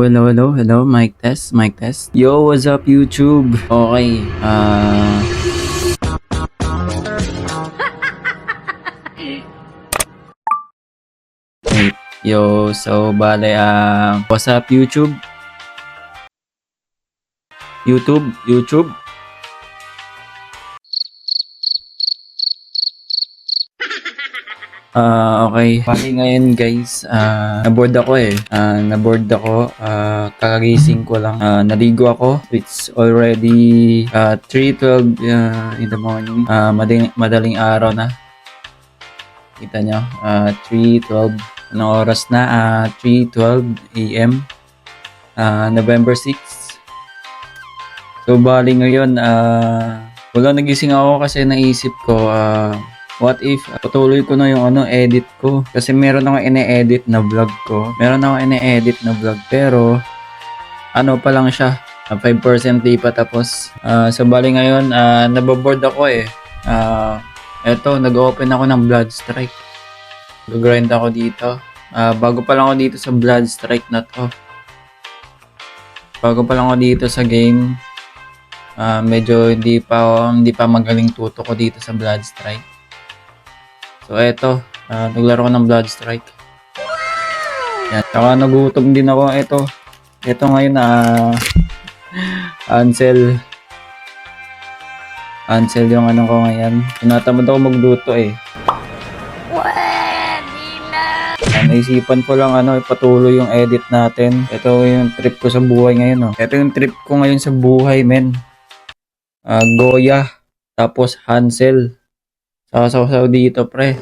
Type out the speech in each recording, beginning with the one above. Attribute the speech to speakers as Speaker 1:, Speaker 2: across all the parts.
Speaker 1: Hello, mic test, mic test. Yo, what's up YouTube? Okay, wait. Yo, so bale, what's up YouTube? YouTube? Okay. Bali ngayon guys, naboard ako kakagising ko lang. Naligo ako. It's already 3:12 in the morning. Madaling araw na. Kita nyo, 3:12. Anong oras na? 3:12 AM. November 6. So bali ngayon, wala, nagising ako kasi naisip ko, what if patuloy ko na yung edit ko, kasi meron akong ine-edit na vlog pero pa lang siya, 5% di pa tapos. So bali ngayon, naboboard ako eto, nag-open ako ng Blood Strike. Gagrind ako dito. Bago pa lang ako dito sa Blood Strike na to. Bago pa lang ako dito sa game. Medyo hindi pa magaling tuto ko dito sa Blood Strike. So eto, naglaro ko ng Blood Strike. Yan. Saka nagutom din ako. Ito ngayon, Ansel yung ko ngayon. Tinatamad ako magluto Naisipan ko lang ipatuloy yung edit natin. Ito yung trip ko sa buhay ngayon. Ito yung trip ko ngayon sa buhay, men. Goya, tapos Hansel. Sasaw dito, pre.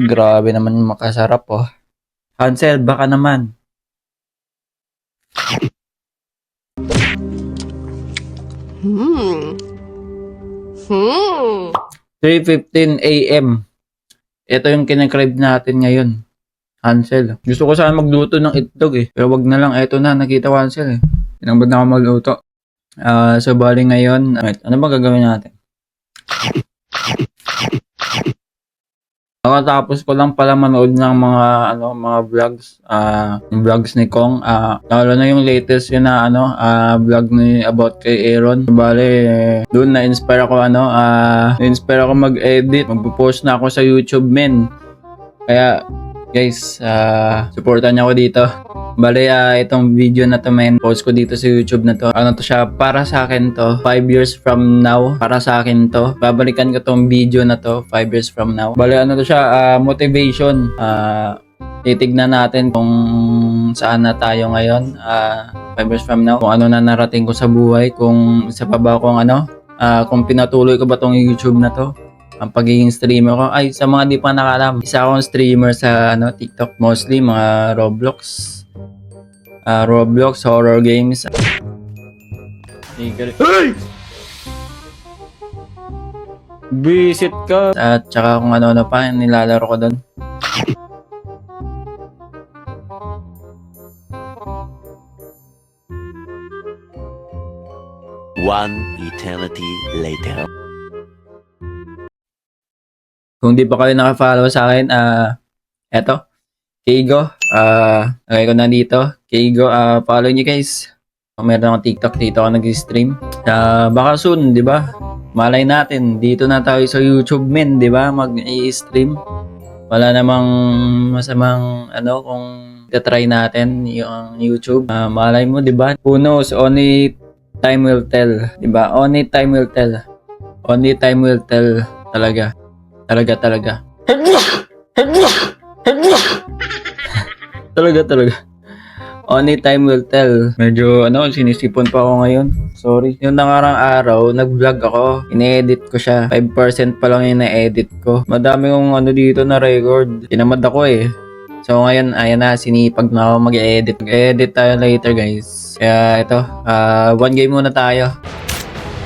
Speaker 1: Grabe naman makasarap, Hansel, baka naman. 3:15 AM. Ito yung kinakrib natin ngayon. Hansel. Gusto ko sana magluto ng itlog pero wag na lang. Ito na, nakita ko Hansel Tinambad na ako magluto. So bali ngayon, ano ba gagawin natin? Tapos ko lang pala manood ng mga vlogs, yung vlogs ni Kong, lalo na yung latest yun na vlog ni about kay Aaron. Bale, doon na-inspire ako mag-edit. Magpo-post na ako sa YouTube, men. Kaya guys, supportan niyo ako dito. Bale, itong video na to, men, post ko dito sa YouTube na to. To siya, para sa akin to, 5 years from now, para sa akin to. Babalikan ko tong video na to, 5 years from now. Bale, to siya, motivation. Titignan natin kung saan na tayo ngayon, 5 years from now. Kung ano na narating ko sa buhay, kung isa pa ba kung kung pinatuloy ko ba tong YouTube na to. Ang pagiging streamer ko, sa mga di pa nakalam, isa akong streamer sa TikTok, mostly mga Roblox horror games. Hey! Visit ka! At saka kung ano pa nilalaro ko doon.
Speaker 2: One eternity later.
Speaker 1: Kung di pa kayo naka-follow sa akin, eto, Keigo, lagay ko na dito. Keigo, follow nyo guys. Meron akong TikTok, dito ako nag-stream. Baka soon, di ba? Malay natin, dito na tayo sa YouTube, men, di ba? Mag-i-stream. Wala namang masamang, kung try natin yung YouTube. Malay mo, di ba? Who knows, only time will tell, di ba? Only time will tell. Only time will tell talaga. Talaga. Talaga. Only time will tell. Medyo sinisipon pa ako ngayon. Sorry. Yung nangarang araw, nag-vlog ako. Ine-edit ko siya. 5% pa lang yung na-edit ko. Madami kong dito na record. Tinamad ako So ngayon, ayan na, sinipag na ako mag-edit. Mag-edit tayo later, guys. Kaya ito, one game muna tayo.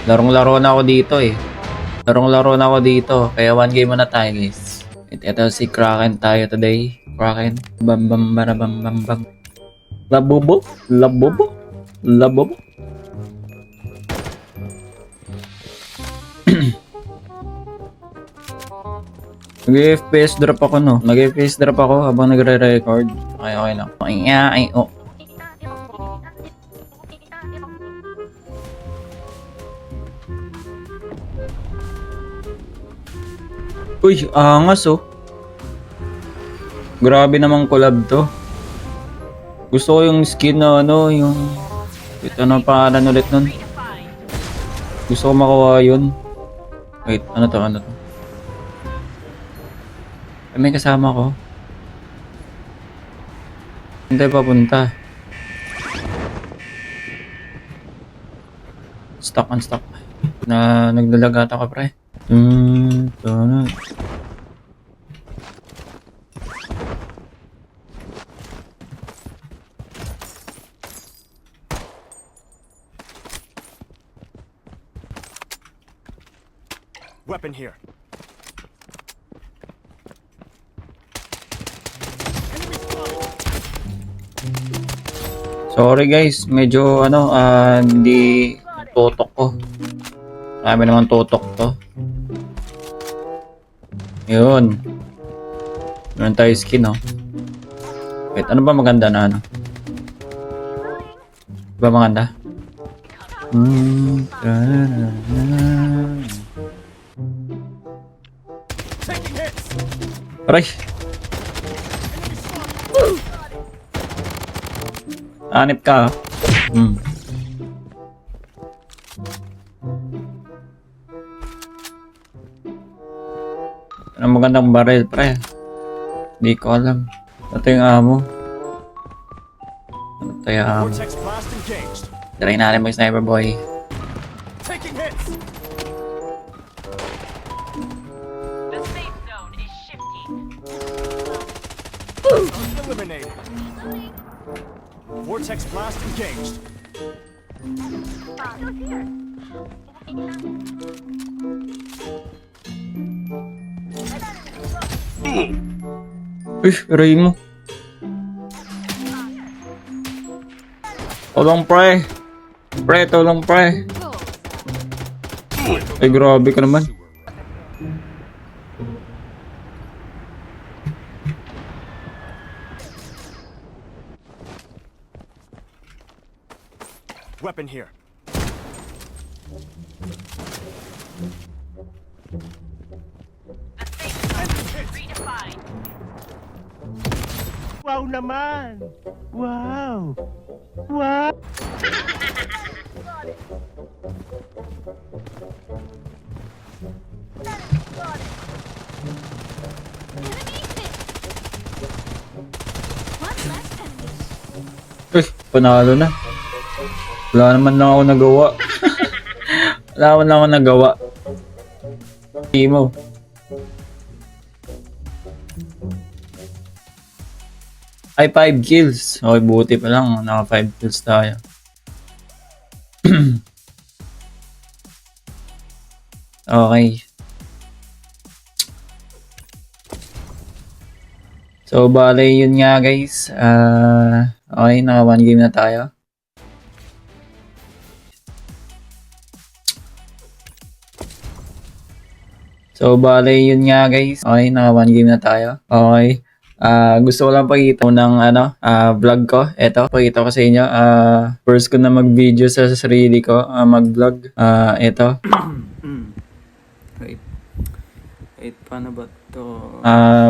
Speaker 1: Larong-laro na ako dito Kaya one game muna tayo, guys. Ito si Kraken tayo today. Kraken. Bam. Labobo. Nag-FPS drop ako Nag-FPS drop ako habang nagre-record. Okay lang. Uy, angas oh. Grabe namang collab to. Gusto ko yung skin na ano, yung... Wait, ano pangalan ulit nun? Gusto ko makuha yun. Wait, ano to? Ay, may kasama ko. Hindi papunta. Stuck. Nagdalagata ka, pre. Ano?
Speaker 3: Weapon here.
Speaker 1: Sorry guys, medyo ano, hindi tutok ko. Marami naman tutok to. Yun. Meron tayo skin, oh. Wait, ano ba maganda na ano? Ba maganda?
Speaker 3: Taking hits.
Speaker 1: Aray! Anip ka, ah. Ano magandang barrel, pre? Di ko alam. Ito yung amo. Ito yung amo.
Speaker 3: Vortex blast engaged.
Speaker 1: Try natin mag-sniper boy.
Speaker 3: Taking hits.
Speaker 4: The safe zone is shifting.
Speaker 3: Eliminated. Vortex blast engaged.
Speaker 1: Uy, aray mo. Tolong pre. Tolong pre. Ay, grabe ka naman.
Speaker 3: Weapon here.
Speaker 4: The safe zone is redefined.
Speaker 3: Wow naman. Wow. Wow.
Speaker 1: Uy, panalo na. Wala naman lang ako nagawa. Wala naman lang ako nagawa. Timo. Ay, 5 kills. Okay, buti pa lang. Naka 5 kills tayo. Okay. So, bale, yun nga guys. Okay, naka 1 game na tayo. So, bale, yun nga guys. Okay, naka 1 game na tayo. Okay. Gusto ko lang pakita ng vlog ko. Ito, pakita ko sa inyo. First ko na mag-video sa sarili ko. Mag-vlog. Ito. Wait, paano ba to?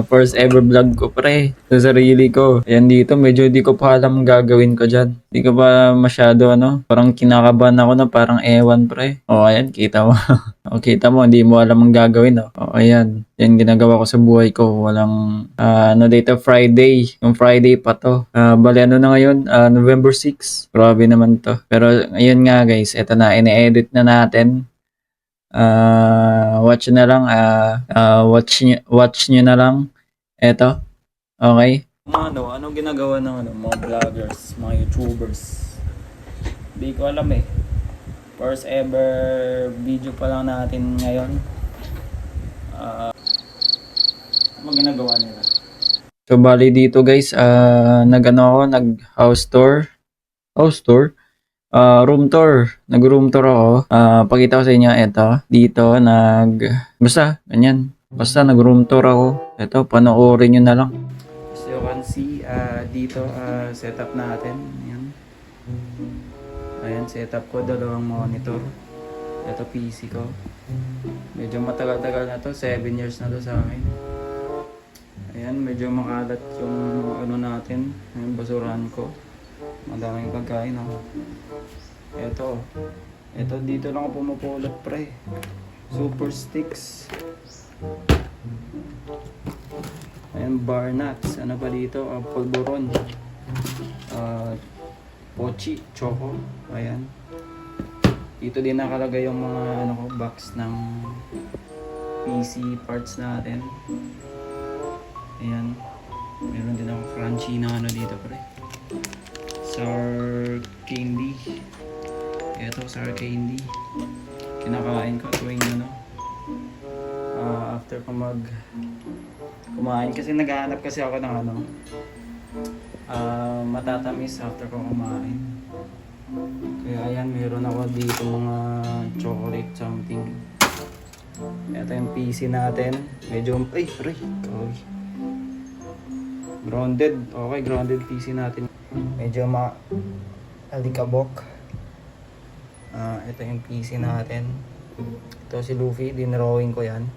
Speaker 1: First ever vlog ko, pre. Sa sarili ko. Ayan dito, medyo di ko pa alam gagawin ko dyan. Di ko pa masyado, parang kinakabahan ako na parang ewan, pre. O, ayan, kita mo. O, kita mo, hindi mo alam ang gagawin, oh. O, ayan. Yan ginagawa ko sa buhay ko. Walang, dito, Friday. Yung Friday pa to. Bali, ano na ngayon? November 6. Grabe naman to. Pero, ayun nga, guys. Ito na, ine-edit na natin. Watch na lang, watch nyo na lang. Eto. Okay. Anong ginagawa ng mga vloggers, mga YouTubers? Di ko alam eh. First ever video pa lang natin ngayon. Ano ginagawa nila? So, bali dito guys, nag house tour. Room tour. Nag-room tour ako. Pakita ko sa inyo, eto. Dito, basta, ganyan. Basta, nag-room tour ako. Eto, panoorin nyo na lang. As you can see, dito, setup natin. Ayan. Ayan, setup ko, 2 monitor. Ito PC ko. Medyo matagal-tagal na to, 7 years na to sa akin. Ayan, medyo makalat yung ano natin, yung basurahan ko. Madaming pagkain oh. Ito dito lang ako pumupulot pre. Super sticks. Ayan, bar nuts. Ano pa dito? Polvoron. Pochi, choco. Ayan. Dito din nakalagay yung mga ano ko, box ng PC parts natin. Ayan. Meron din ako crunchy na ano dito pre. Sour candy. Ito, sour candy. Kinakain ko tuwing ano. After ko kumain. Kasi naghahanap kasi ako ng ano. Matatamis after ko kumain. Kaya ayan, meron ako dito mga chocolate something. Ito yung PC natin. Medyo, ay, grounded. Okay, grounded PC natin. Medyo alikabok. Ito yung PC natin. Ito si Luffy, dinrawing ko yan.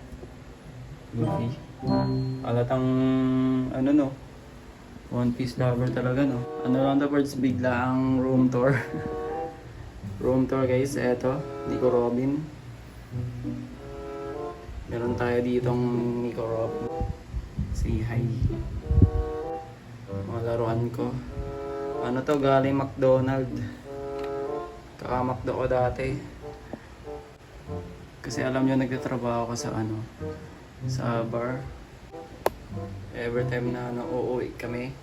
Speaker 1: Luffy. Alatang, ano no, One Piece lover talaga no. Ano lang the words, bigla ang room tour. Room tour guys, eto, Nico Robin. Meron tayo ditong Nico Robin. Say hi. Mga laruan ko. Ano to, galing McDonald. Kaka-McDo ko dati. Kasi alam nyo, nagtatrabaho ko sa ano, sa bar. Every time na uuwi kami,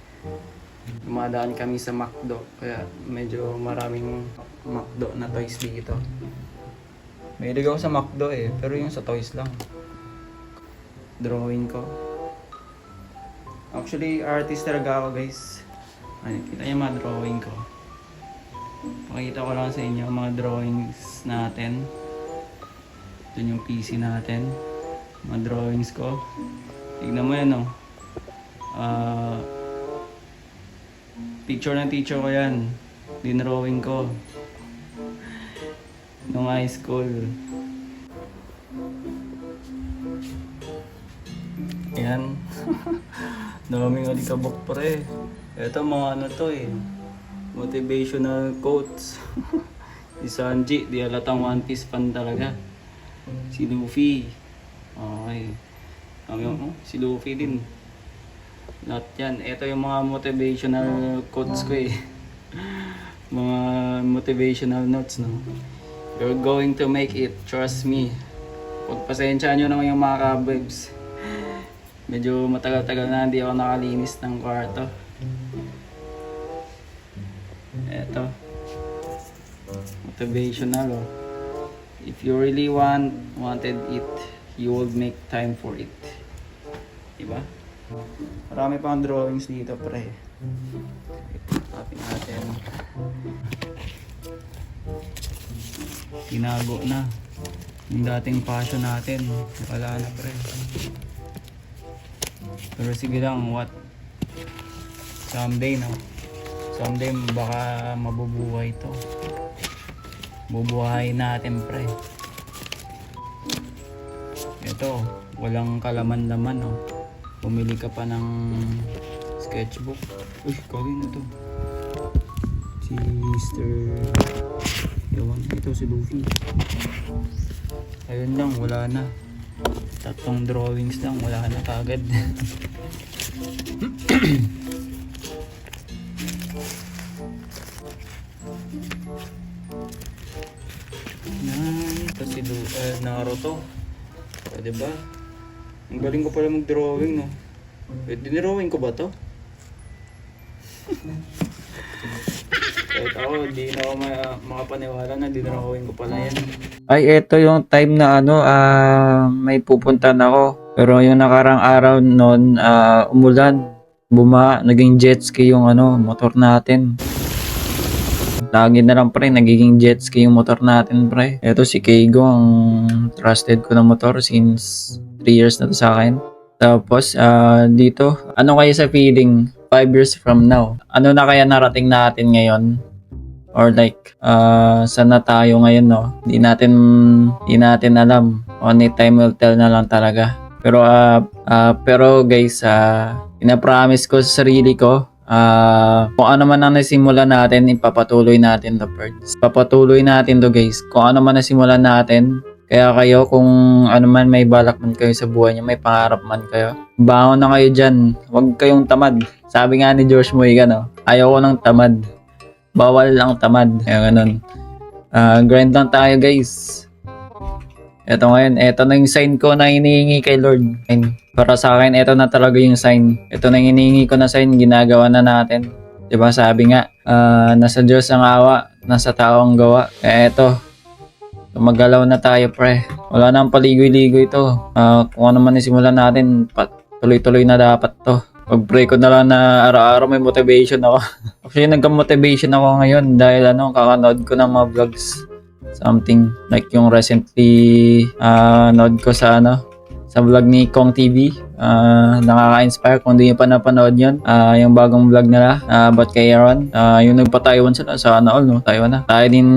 Speaker 1: dumadaan kami sa McDo. Kaya medyo maraming McDo na toys dito. Mahilig ako sa McDo eh, pero yung sa toys lang. Drawing ko. Actually, artist talaga ako guys. Ay, kita yung mga drawing ko. Pakita ko lang sa inyo ang mga drawings natin. Ito yung PC natin. Mga drawings ko. Tignan mo yan oh. Picture ng teacher ko yan. Dinrawing ko. Nung high school. Yan. Daming alikabok pre. Ito mga ano to eh. Motivational quotes. Si Sanji, di halatang One Piece fan talaga. Si Luffy. Okay. Si Luffy din. Lahat yan. Ito yung mga motivational quotes ko eh. Mga motivational notes, no? You're going to make it. Trust me. Pagpasensyaan nyo naman yung mga kabibs. Medyo matagal-tagal na hindi ako nakalinis ng kwarto. Eto. Motivational, oh. If you really wanted it, you will make time for it. Diba? Marami pang drawings dito, pre. Copy natin. Tinago na. Yung dating passion natin, wala na, pre. Pero sige lang, what? Someday, no? Someday, baka mabubuhay to. Bubuhay natin, pre. Ito, walang kalaman-laman, no? Pumili ka pa ng sketchbook. Uy, kawin na to. Si Mr. Ewan, ito si Luffy. Ayun lang, wala na. Tatlong drawings lang, wala na kagad. Ito si Naruto. O, diba? Ang galing ko pala mag-drawing, no? Dinrawing ko ba to? Kahit ako, di na ako makapaniwala na dinrawing ko pala yan. Ay, eto yung time na ano, may pupuntahan ako. Pero yung nakarang araw noon, umulan. Naging jet ski yung ano, motor natin. Lagi na lang pre, nagiging jet ski yung motor natin pre. Eto si Keigo, ang trusted ko na motor since 3 years na to sa akin. Tapos dito, ano kaya sa feeling 5 years from now? Ano na kaya narating natin ngayon? or like saan na tayo ngayon, no? Di natin alam. Only time will tell na lang talaga. Pero guys, pinapromise ko sa sarili ko, kung ano man ang nasimulan natin, ipapatuloy natin to, Perds. Papatuloy natin to, guys. Kung ano man nasimulan natin, kaya kayo, kung ano man may balak man kayo sa buhay niyo, may pangarap man kayo, bangon na kayo dyan. Huwag kayong tamad. Sabi nga ni George Moiga, no? Ayaw ko ng tamad. Bawal ang tamad. Kaya ganun. Grind lang tayo, guys. Eto ngayon, eto na yung sign ko na hinihingi kay Lord. And para sa akin, eto na talaga yung sign. Eto na yung hinihingi ko na sign, ginagawa na natin. Diba sabi nga, nasa Diyos ang awa, nasa tao ang gawa. Kaya eto, magalaw na tayo, pre. Wala nang paligoy-ligoy ito. Kung ano man isimulan natin, tuloy-tuloy na dapat to. Pag-pray ko na lang na araw-araw may motivation ako. Actually, nagka-motivation ako ngayon dahil kakanood ko ng mga vlogs. Something like yung recently nood ko sa vlog ni Kong TV. Nakaka-inspire kung hindi nyo pa napanood yun. Yung bagong vlog nila about kay Aaron. Yung nagpa-Taiwan sila sa all, no? Taiwan na. Tayo din,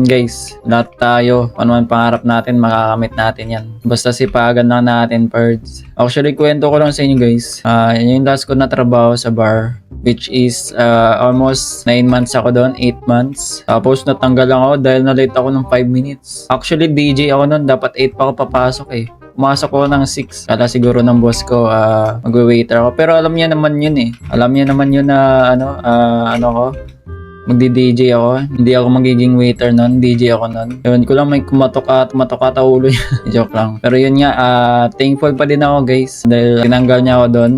Speaker 1: guys. Lahat tayo. Ano man pangarap natin, makakamit natin yan. Basta sipagan lang natin, Perds. Actually, kwento ko lang sa inyo, guys. Yung last ko na trabaho sa bar, which is almost 9 months ako doon, 8 months. Tapos natanggal lang ako dahil na-late ako ng 5 minutes. Actually, DJ ako noon. Dapat 8 pa ako papasok eh. Pumasok ko ng 6. Kala siguro ng boss ko, mag-waiter ako. Pero alam niya naman yun eh. Alam niya naman yun na, magdi-DJ ako. Hindi ako magiging waiter nun. DJ ako nun. Ewan ko lang may kumatok ata ulo niya. Joke lang. Pero yun nga, thankful pa din ako, guys. Dahil tinanggal niya ako doon.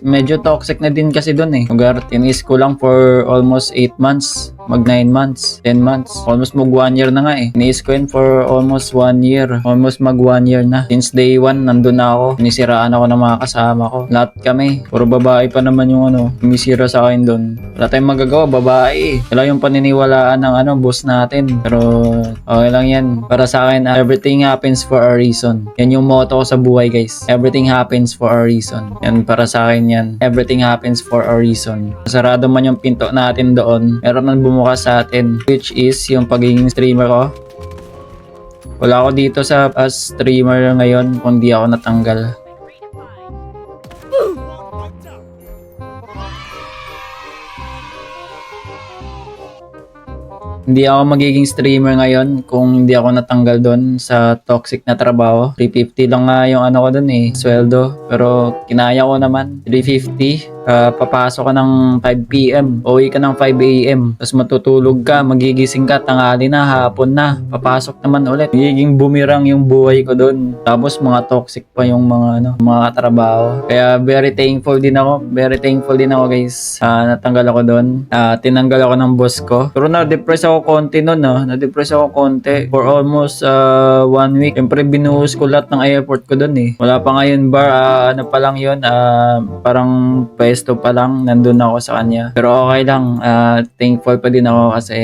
Speaker 1: Medyo toxic na din kasi doon eh. Tinis ko lang for almost 8 months. Mag 9 months, 10 months. Almost mag 1 year na nga eh. Iniis ko yun for almost 1 year. Almost mag 1 year na. Since day 1, nandun na ako. Sinisiraan ako ng mga kasama ko. Lahat kami. Puro babae pa naman yung umisira sa akin doon. Wala tayong magagawa, babae eh. Wala yung paniniwalaan ng boss natin. Pero okay lang yan. Para sa akin, everything happens for a reason. Yan yung motto ko sa buhay, guys. Everything happens for a reason. Yan para sa akin yan. Everything happens for a reason. Sarado man yung pinto natin doon. Meron man bumukas sa atin, which is yung pagiging streamer ko. Wala ako dito sa streamer ngayon kung di ako natanggal. Hindi ako magiging streamer ngayon kung hindi ako natanggal doon sa toxic na trabaho. 350 lang nga yung ko doon eh, sweldo. Pero kinaya ko naman. 350. Papasok ka ng 5 PM, uwi ka ng 5 AM, tapos matutulog ka, magigising ka, tanghali na, hapon na, papasok naman ulit. Magiging bumirang yung buhay ko doon. Tapos mga toxic pa yung mga katrabaho. Kaya very thankful din ako, guys. Natanggal ako doon. Tinanggal ako ng boss ko. Pero na-depress ako konti noon, na-depress ako konti for almost 1 week. Siyempre binuhos ko lahat ng effort ko doon eh. Wala pa ngayon bar, pa lang yun, parang pwesto pa lang, nandun ako sa kanya. Pero okay lang, thankful pa din ako kasi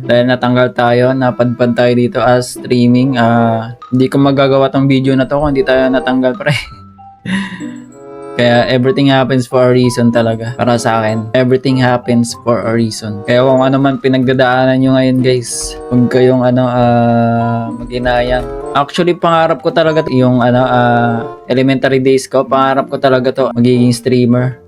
Speaker 1: dahil natanggal tayo, napadpad tayo dito as streaming. Hindi ko magagawa tong video na to kung hindi tayo natanggal, pre. Kaya everything happens for a reason talaga. Para sa akin, everything happens for a reason. Kaya kung ano man pinagdadaanan nyo ngayon, guys, huwag kayong mag-inayang. Actually, pangarap ko talaga yung elementary days ko. Pangarap ko talaga to magiging streamer.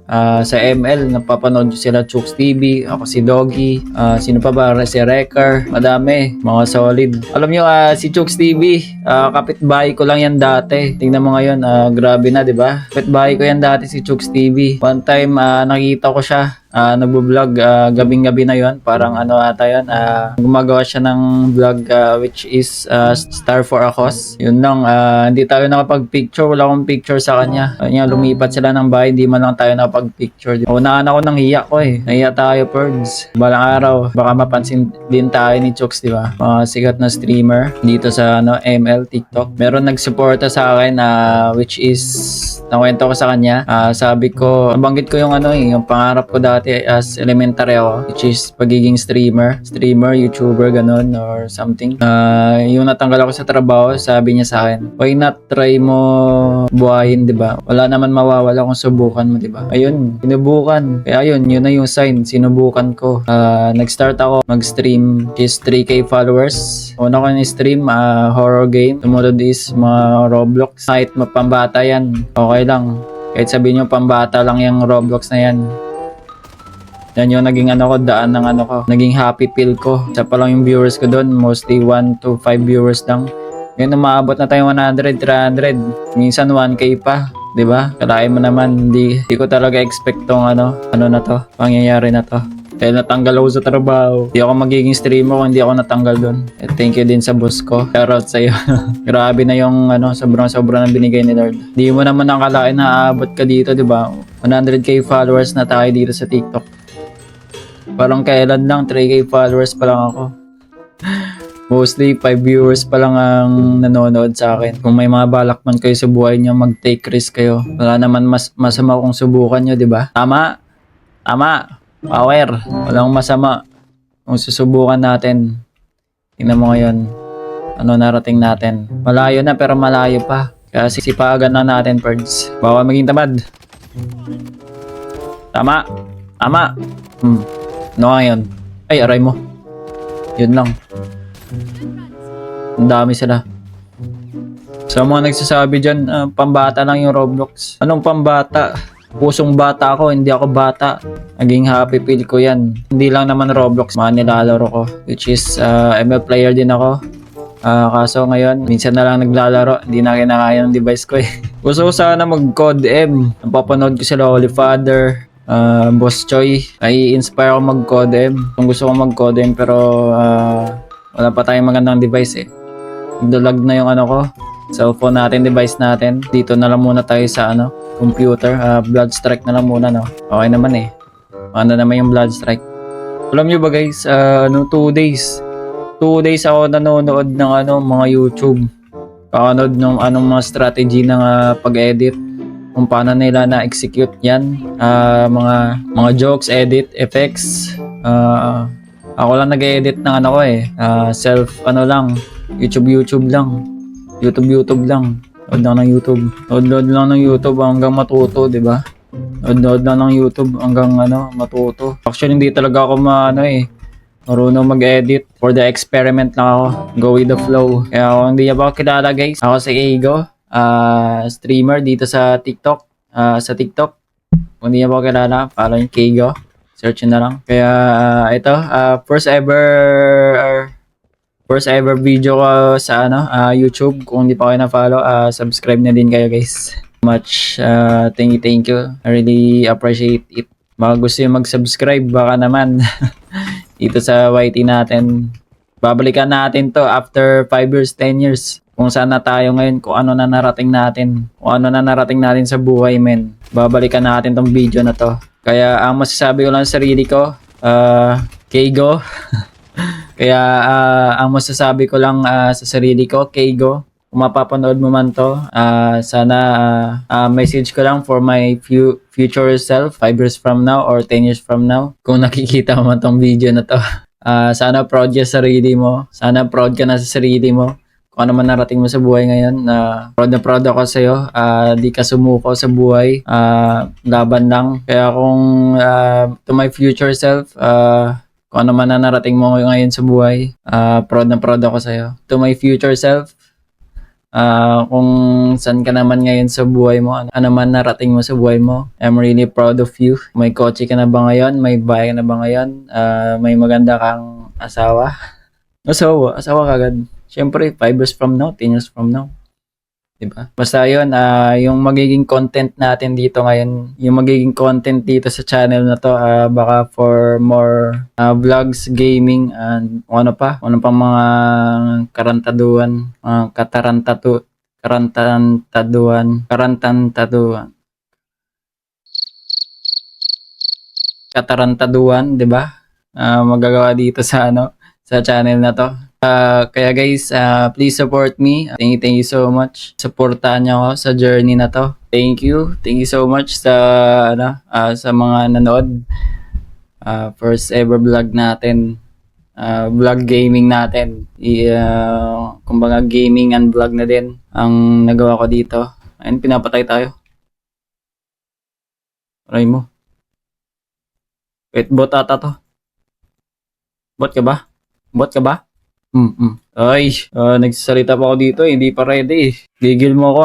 Speaker 1: Sa ML, napapanood sila Chooks TV, ako si Doggy, sino pa ba? Si Wrecker, madami, mga solid. Alam nyo, si Chooks TV, kapitbahay ko lang yan dati. Tingnan mo ngayon, grabe na, di ba? Kapitbahay ko yan dati si Chooks TV. One time, nakita ko siya, nagbo-vlog, gabing-gabi na yon, parang ata yun, gumagawa siya ng vlog, which is Star for a Cause. Yun lang, hindi tayo nakapag-picture, wala akong picture sa kanya. Kanya, lumipat sila ng bahay, hindi man lang tayo nakapag-picture. Unaan ako ng hiya ko eh. Nahiya tayo, Perds. Balang araw, baka mapansin din tayo ni Chooks, di ba? Sikat na streamer dito sa ML, TikTok. Meron nagsuporta sa akin, which is, nakwento ko sa kanya. Sabi ko, nabanggit ko yung yung pangarap ko dati dati as elementary ako, which is pagiging streamer, YouTuber, ganun, or something. Yung natanggal ako sa trabaho, sabi niya sa akin, why not try mo buhayin, di ba? Wala naman mawawala kung subukan mo, di ba? Ayun, sinubukan. Kaya ayun, yun na yung sign, sinubukan ko. Nag-start ako mag-stream, which is 3K followers. Una ko ni-stream, horror game. Tumunod is mga Roblox. Kahit mapambata yan, okay lang. Kahit sabihin nyo pambata lang yung Roblox na yan. Yan yung naging daan ng naging happy pill ko. Isa pa lang yung viewers ko doon, mostly 1 to 5 viewers lang. Ngayon umaabot na tayo 100, 300, minsan 1K pa, 'di ba? Kalahin mo naman, hindi ko talaga expect tong na to, pangyayari na to. Dahil natanggal ako sa trabaho. Hindi ako magiging streamer kung hindi ako natanggal doon. Thank you din sa boss ko. Shoutout sa'yo. Grabe na yung sobrang na binigay ni Lord. Di mo naman nakalain na aabot ka dito, di ba? 100k followers na tayo dito sa TikTok. Parang kailan lang, 3k followers pa lang ako. Mostly 5 viewers pa lang ang nanonood sa akin. Kung may mga balak man kayo sa buhay nyo, mag-take risk kayo. Wala naman masama kung subukan nyo, di ba? Tama. Power. Walang masama kung susubukan natin. Tingnan mo ngayon. Ano narating natin? Malayo na pero malayo pa. Kaya sisipagan na natin, Perds. Bawal maging tamad. Tama. Ano ngayon? Ay, aray mo. Yun lang. Ang dami sila. Sa mga nagsasabi dyan, pambata lang yung Roblox. Anong pambata? Pusong bata ako, hindi ako bata. Naging happy feel ko yan. Hindi lang naman Roblox, mga nilalaro ko. Which is, ML player din ako. Kaso ngayon, minsan na lang naglalaro. Hindi na kinakaya ng device ko eh. Gusto ko sana mag-Code M. Napapanood ko sila Holy Father, Boss Choi. Ay inspire ako mag-Code M. Kung gusto ko mag-Code M pero wala pa tayong magandang device eh. Nagdalag na yung ko. Cellphone natin, device natin. Dito na lang muna tayo sa computer. Blood strike na lang muna, no? Okay naman eh. Ano naman yung blood strike? Alam nyo ba guys, 2 days. 2 days ako nanonood ng mga YouTube. Kakanood ng mga strategy ng pag-edit. Kung paano nila na-execute yan. Mga jokes, edit, effects. Ako lang nag-edit ng self, lang. YouTube lang. YouTube lang. Nood lang ng YouTube. Nood lang ng YouTube hanggang matuto, di ba? Nood lang ng YouTube hanggang matuto. Actually, hindi talaga ako marunong mag-edit. For the experiment lang ako. Go with the flow. Kaya kung hindi niya ba ako kilala guys, ako si Eigo. Streamer dito sa TikTok. Kung hindi niya ba ako kilala, follow yung Keigo. Search na lang. Kaya ito, first ever video ko sa YouTube. Kung hindi pa kayo na-follow, subscribe na din kayo guys. Much thank you. I really appreciate it. Baka gusto yung mag-subscribe, baka naman dito sa YT natin. Babalikan natin to after 5 years, 10 years. Kung saan na tayo ngayon, kung ano na narating natin. Kung ano na narating natin sa buhay, men. Babalikan natin tong video na to. Kaya ang masasabi ko lang sa sarili ko, Keigo. Kaya ang masasabi ko lang sa sarili ko, Keigo, kung mapapanood mo man to, sana message ko lang for my future self 5 years from now or 10 years from now. Kung nakikita mo man tong video na to, sana proud ka sa sarili mo. Sana proud ka na sa sarili mo. Kung ano man narating mo sa buhay ngayon, proud na proud ako sa'yo. Di ka sumuko sa buhay. Laban lang. Kaya kung to my future self, kung ano man na narating mo ngayon sa buhay, proud na proud ako sa'yo. To my future self, kung saan ka naman ngayon sa buhay mo, ano man narating mo sa buhay mo, I'm really proud of you. May kotse ka na ba ngayon? May bahay ka na ba ngayon? May maganda kang asawa? Asawa kagad. Siyempre, 5 years from now, 10 years from now. Diba? Basta yun, yung magiging content natin dito ngayon, yung magiging content dito sa channel na to, baka for more vlogs, gaming, and kung ano pa mga karantaduan, katarantaduan, diba? Magagawa dito sa sa channel na to. Kaya guys, please support me. Thank you so much. Supportahan niyo ako sa journey na to. Thank you so much sa sa mga nanood. First ever vlog natin. Vlog gaming natin. Kumbaga gaming and vlog na din ang nagawa ko dito. Ayun, pinapatay tayo. Aray mo. Wait, bot ata to. Bot ka ba? Bot ka ba? Ay, nagsasalita pa ako dito. Hindi pa ready. Gigil mo ako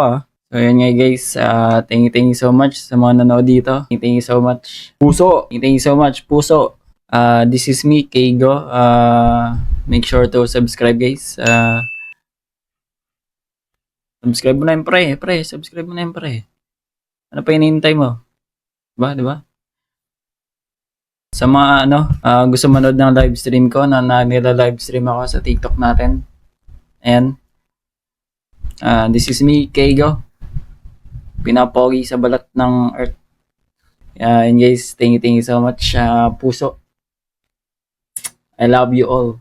Speaker 1: So, yun nga guys. Thank you so much sa mga nanood dito. Thank you so much. Puso! Thank you so much. Puso! This is me, Keigo. Make sure to subscribe guys. Subscribe mo na yun pre. Subscribe mo na yun pre. Ano pa hinihintay mo? Diba? Sa mga gusto manood ng live stream ko na nila-live stream ako sa TikTok natin. Ayan. This is me, Keigo. Pinapogi sa balat ng earth. And guys, thank you so much. Puso. I love you all.